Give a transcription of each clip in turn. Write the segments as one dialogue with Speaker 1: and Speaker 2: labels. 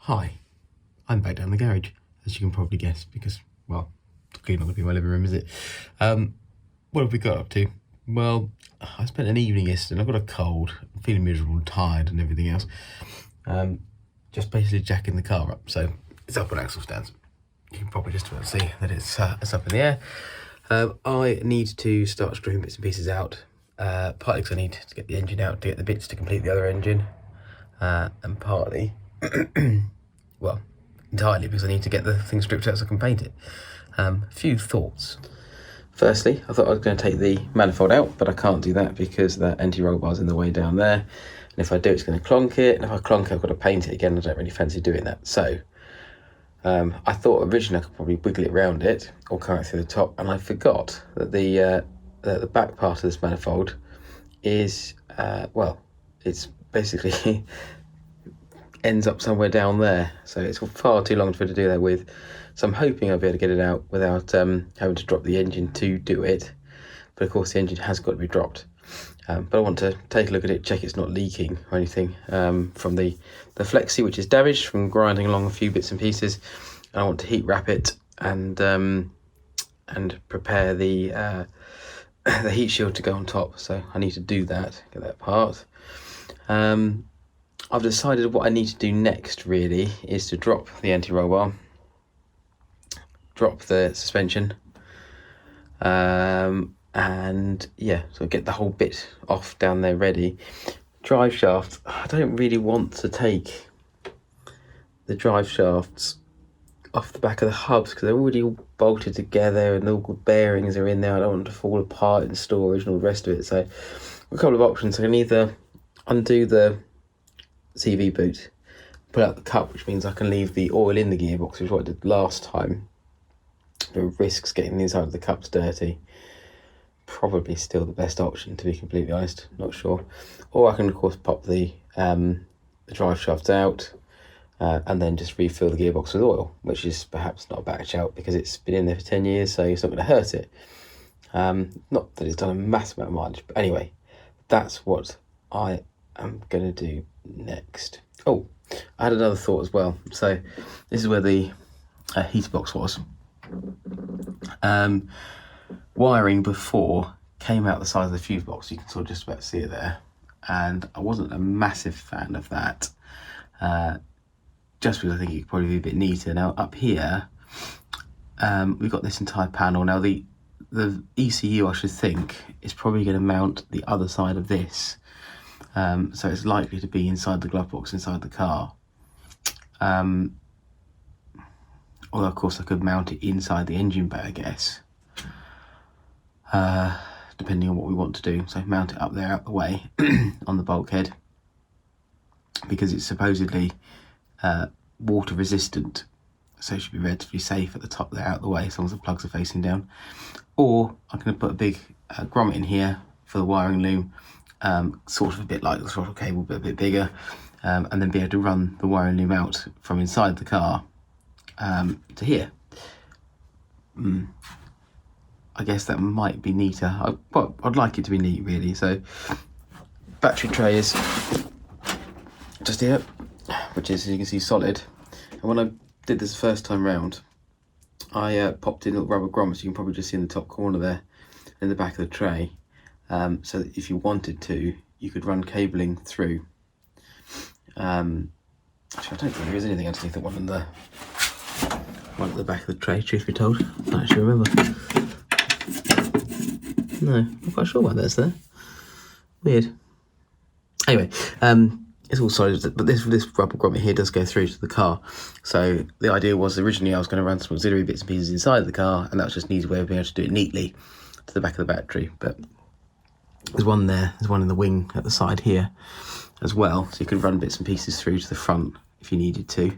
Speaker 1: Hi, I'm back down the garage, as you can probably guess, because, well, it's clearly not going to be my living room, is it? What have we got up to? Well, I spent an evening yesterday and I've got a cold, I'm feeling miserable and tired and everything else. Just basically jacking the car up, so it's up on axle stands. You can probably just about see that it's up in the air. I need to start screwing bits and pieces out, partly because I need to get the engine out to get the bits to complete the other engine, and partly well, entirely because I need to get the thing stripped out so I can paint it. A few thoughts. Firstly, I thought I was going to take the manifold out, but I can't do that because that anti-roll bar's in the way down there. And if I do, it's going to clonk it. And if I clonk it, I've got to paint it again. I don't really fancy doing that. So I thought originally I could probably wiggle it around it or come out through the top. And I forgot that the back part of this manifold is, well, it's basically ends up somewhere down there, so it's far too long for to do that with. So I'm hoping I'll be able to get it out without having to drop the engine to do it, but of course the engine has got to be dropped. But I want to take a look at it, check it's not leaking or anything from the flexi, which is damaged from grinding along a few bits and pieces, and I want to heat wrap it and prepare the heat shield to go on top, so I need to do that, get that part. I've decided what I need to do next really is to drop the anti-roll bar, drop the suspension, and yeah, so get the whole bit off down there ready. Drive shaft, I don't really want to take the drive shafts off the back of the hubs because they're already all bolted together and all the bearings are in there. I don't want them to fall apart in storage and all the rest of it. So a couple of options. I can either undo the CV boot, pull out the cup, which means I can leave the oil in the gearbox, which is what I did last time. It risks getting the inside of the cups dirty. Probably still the best option, to be completely honest, not sure. Or I can of course pop the drive shafts out and then just refill the gearbox with oil, which is perhaps not a bad shout because it's been in there for 10 years, so it's not going to hurt it. Not that it's done a massive amount of mileage, but anyway, that's what I am going to do next. Oh, I had another thought as well. So this is where the heater box was. Wiring before came out the side of the fuse box. You can sort of just about see it there, and I wasn't a massive fan of that, just because I think it could probably be a bit neater. Now up here we've got this entire panel. Now the ECU, I should think, is probably going to mount the other side of this. So it's likely to be inside the glove box, inside the car. Although of course I could mount it inside the engine bay, I guess. Depending on what we want to do. So mount it up there out the way on the bulkhead, because it's supposedly water resistant. So it should be relatively safe at the top there out the way, as long as the plugs are facing down. Or I'm going to put a big grommet in here for the wiring loom. Sort of a bit like the throttle cable, but a bit bigger, and then be able to run the wiring loom out from inside the car to here. I guess that might be neater. I'd like it to be neat really. So battery tray is just here, which is, as you can see, solid. And when I did this first time round, I popped in little rubber grommets. You can probably just see in the top corner there, in the back of the tray. So that if you wanted to, you could run cabling through. Actually, I don't think there is anything underneath the one at the back of the tray, truth be told. I don't actually remember. No, I'm not quite sure why that's there. Weird. Anyway, it's all solid, but this rubber grommet here does go through to the car. So the idea was originally I was going to run some auxiliary bits and pieces inside the car, and that was just an easy way of being able to do it neatly to the back of the battery. But there's one there, there's one in the wing at the side here as well, so you could run bits and pieces through to the front if you needed to,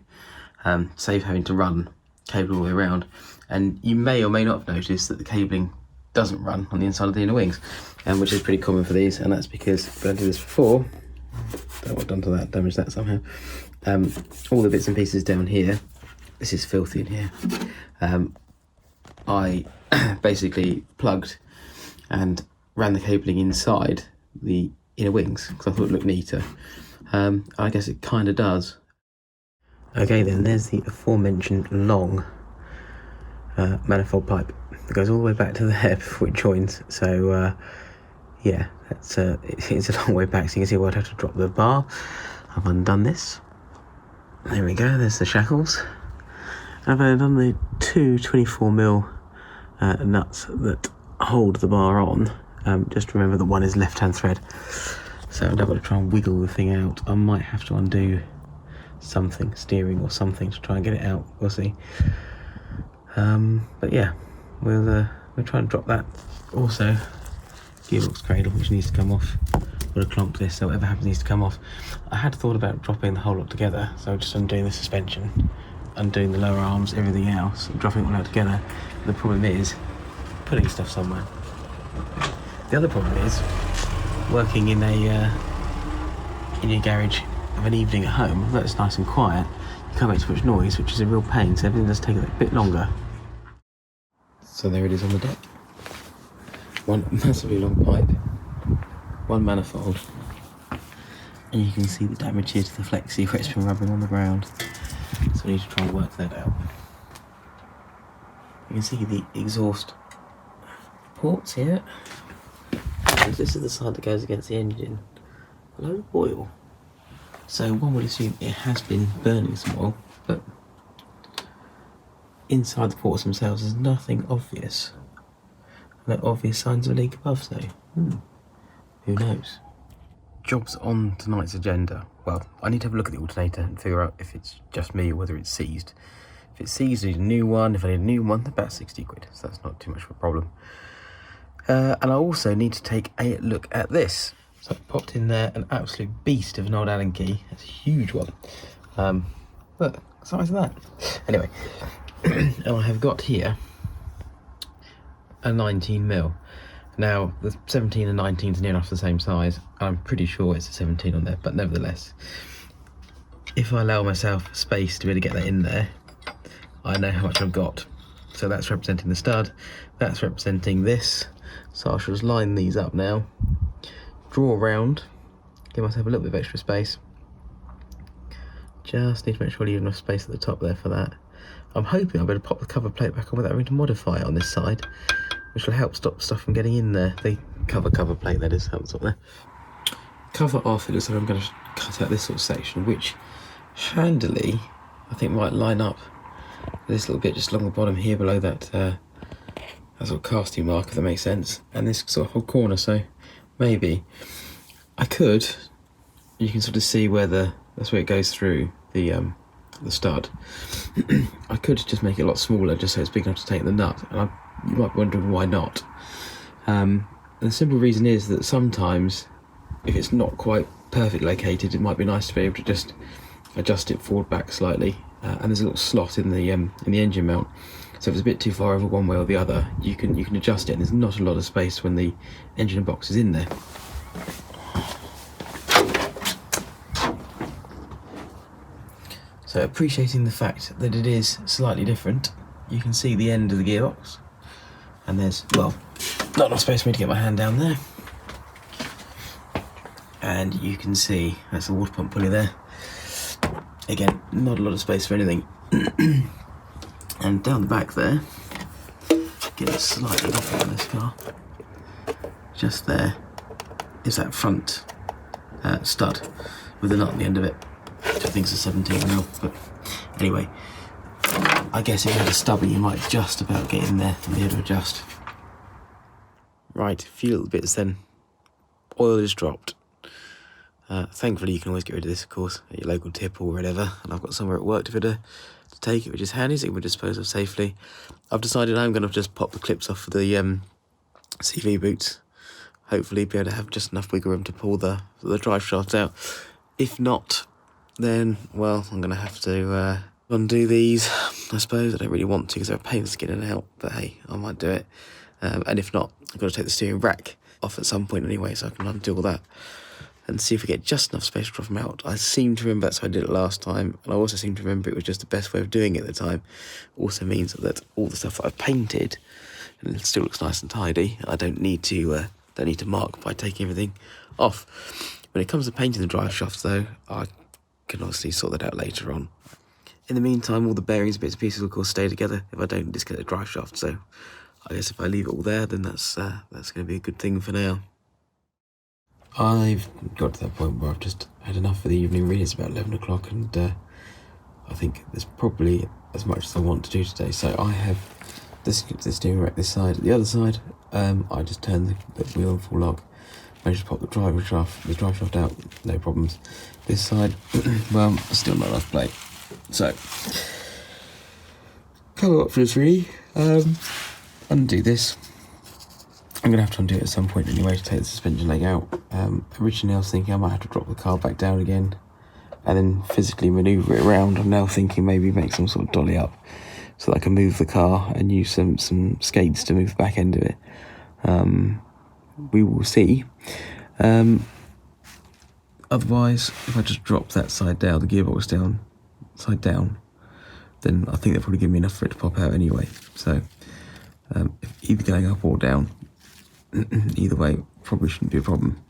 Speaker 1: save having to run cable all the way around. And you may or may not have noticed that the cabling doesn't run on the inside of the inner wings, which is pretty common for these, and that's because when I did this before, don't know what I've done to that, damaged that somehow. All the bits and pieces down here, this is filthy in here, I basically plugged and ran the cabling inside the inner wings because I thought it looked neater. I guess it kind of does. Okay then, there's the aforementioned long manifold pipe that goes all the way back to there before it joins. So yeah, that's it's a long way back, so you can see where I'd have to drop the bar. I've undone this. There we go, there's the shackles. I've undone the two 24mm nuts that hold the bar on. Just remember that one is left-hand thread, so I'm not going to try and wiggle the thing out. I might have to undo something, steering or something, to try and get it out. We'll see. But yeah, we'll try and drop that. Also, gearbox cradle, which needs to come off. Would have clonked this, so whatever happens needs to come off. I had thought about dropping the whole lot together, so just undoing the suspension, undoing the lower arms, everything else, and dropping it all out together. The problem is putting stuff somewhere. The other problem is working in your garage of an evening at home. Although it's nice and quiet, you can't make too much noise, which is a real pain, so everything does take a bit longer. So there it is on the deck. One massively long pipe, one manifold, and you can see the damage here to the flexi where it's been rubbing on the ground. So I need to try and work that out. You can see the exhaust ports here. And this is the side that goes against the engine. A load of oil. So one would assume it has been burning some oil, but inside the ports themselves there's nothing obvious. No obvious signs of a leak above, so who knows? Jobs on tonight's agenda. Well, I need to have a look at the alternator and figure out if it's just me or whether it's seized. If it's seized, I need a new one. If I need a new one, about 60 quid, so that's not too much of a problem. And I also need to take a look at this. So I've popped in there an absolute beast of an old Allen key. It's a huge one. Look, size of that. Anyway, and I have got here a 19mm. Now, the 17 and 19 is near enough the same size. I'm pretty sure it's a 17 on there, but nevertheless, if I allow myself space to really get that in there, I know how much I've got. So that's representing the stud, that's representing this. So I shall just line these up now, draw around, give myself a little bit of extra space. Just need to make sure I leave enough space at the top there for that. I'm hoping I'll be able to pop the cover plate back on without having to modify it on this side, which will help stop stuff from getting in there. The cover plate, that is, helps up there. Cover off, it looks like I'm going to cut out this sort of section, which handily I think might line up this little bit just along the bottom here below that that sort of casting mark, if that makes sense, and this sort of whole corner. So maybe I could, you can sort of see where that's where it goes through the stud. I could just make it a lot smaller just so it's big enough to take the nut, and you might be wondering why not. And the simple reason is that sometimes if it's not quite perfectly located, it might be nice to be able to just adjust it forward back slightly, and there's a little slot in the engine mount, so if it's a bit too far over one way or the other, you can adjust it, and there's not a lot of space when the engine box is in there. So appreciating the fact that it is slightly different, you can see the end of the gearbox, and there's, well, not enough space for me to get my hand down there, and you can see that's the water pump pulley there. Again, not a lot of space for anything. And down the back there, get it slightly different on this car, just there is that front stud with the nut on the end of it, which I think is a 17mm, but anyway, I guess if you had a stubby you might just about get in there and be able to adjust. Right, a few little bits then. Oil is dropped. Thankfully you can always get rid of this, of course, at your local tip or whatever, and I've got somewhere at work to take it, which is handy, so you can dispose of safely. I've decided I'm going to just pop the clips off of the CV boots, hopefully be able to have just enough wiggle room to pull the drive shaft out. If not, then, well, I'm going to have to undo these, I suppose. I don't really want to because they're a pain in the skin and out, but hey, I might do it. And if not, I've got to take the steering rack off at some point anyway, so I can undo all that and see if we get just enough space to drop them out. I seem to remember that's how I did it last time, and I also seem to remember it was just the best way of doing it at the time. Also means that all the stuff that I've painted, and it still looks nice and tidy, I don't need to mark by taking everything off. When it comes to painting the drive shafts though, I can obviously sort that out later on. In the meantime, all the bearings and bits and pieces will of course stay together if I don't disconnect the drive shaft. So I guess if I leave it all there, then that's going to be a good thing for now. I've got to that point where I've just had enough for the evening. Really, it's about 11 o'clock, and I think there's probably as much as I want to do today. So I have the steering rack this side. The other side, I just turn the wheel and full lock. I just pop the drive shaft out, no problems. This side, well, still not enough plate. So, couple of options really. Undo this. I'm going to have to undo it at some point anyway to take the suspension leg out. Originally I was thinking I might have to drop the car back down again and then physically manoeuvre it around. I'm now thinking maybe make some sort of dolly up so that I can move the car and use some skates to move the back end of it. We will see. Otherwise, if I just drop that side down, the gearbox down, side down, then I think they'll probably give me enough for it to pop out anyway. So either going up or down, either way probably shouldn't be a problem.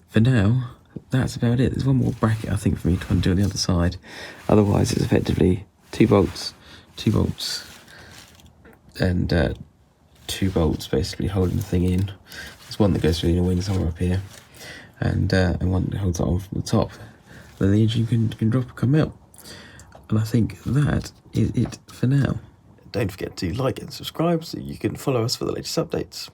Speaker 1: For now, that's about it. There's one more bracket I think for me to undo on the other side. Otherwise it's effectively 2 bolts, and 2 bolts basically holding the thing in. There's one that goes through the wing somewhere up here, and one that holds it on from the top. Then the engine can drop and come out. And I think that is it for now. Don't forget to like and subscribe so you can follow us for the latest updates.